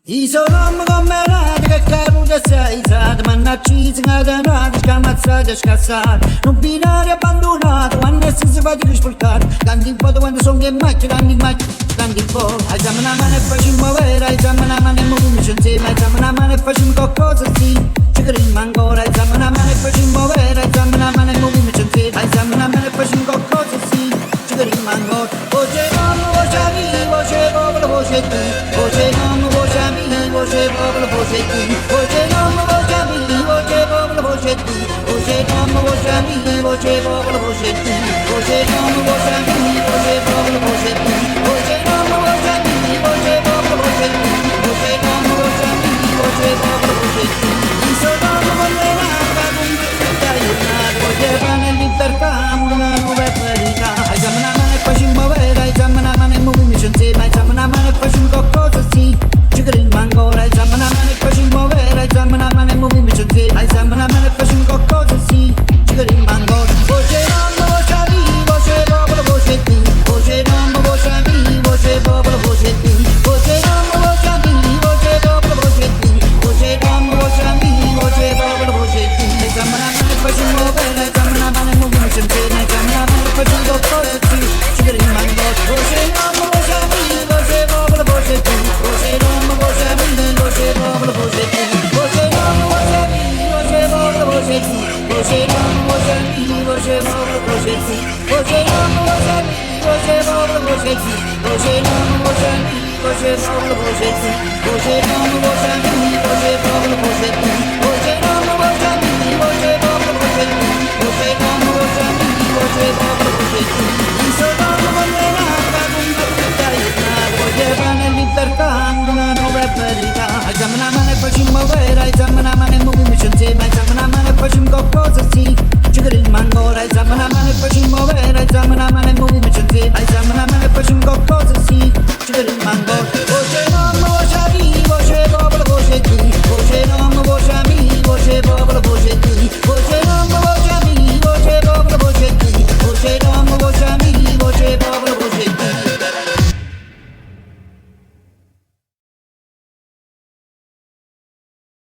Isolam gomerad che caruda sei sad Mannacci zingadanad scammazzato scassato Non binari abbandonato quando si va di rispoltato Tanti un po' quando sono che macchina tanti un po' Hai una mano e facciamo muovere Hai una mano e muoviamoci insieme Hai una mano e facciamo qualcosa sì Ci crediamo ancora Hai una mano e facciamo muovere Hai una mano e muoviamoci insieme Hai una mano e facciamo qualcosa sì Ci crediamo ancora Voce non, voce amico, voce popolo, voce tu Voce non, voce amico, voce popolo, voce tu Voce non, voce amico, voce popolo, voce tu Voce non, voce amico, voce popolo, voce tu Voce non, voce amico, voce popolo, voce tu Voce non, voce amico, voce popolo, voce tu Voce non, voce amico, voce popolo, voce tu Il sono condannato con tutta una Voce pane e libertà, una nuova verità Hai una mano e facciamo muovere Hai una mano e muoviamoci insieme Hai una mano e facciamo qualcosa sì Ci crediamo ancora Hai una mano e facciamo muovere Hai una mano e muoviamoci insieme Hai una mano e facciamo qualcosa sì Ci crediamo ancora Voce non, voce amico, voce popolo, voce tu Voce non, voce amico, voce popolo, voce tu Voce non, voce amico, voce popolo, voce tu Voce non, voce amico, voce popolo, voce tu Hai una mano e facciamo muovere Hai una mano e muoviamoci insieme Hai una mano e facciamo qualcosa sì Ci crediamo ancora Voce non, voce amico, voce popolo, voce tu Voce non, voce amico, voce popolo, voce tu Voce non, voce amico, voce popolo, voce tu Voce non, voce amico, voce popolo, voce tu Voce non, voce amico, voce popolo, voce tu Voce non, voce amico, voce popolo, voce tu Voce non, voce amico, voce popolo, voce tu Voce non, voce amico, voce popolo, voce tu Voce non, voce amico, voce popolo, voce tu Il sono condannato con tutta una Voce pane e libertà, una nuova verità Hai una mano e facciamo muovere Hai una mano e muoviamoci insieme Hai una mano e facciamo qualcosa sì Ci crediamo ancora Hai una mano e facciamo muovere Hai una mano e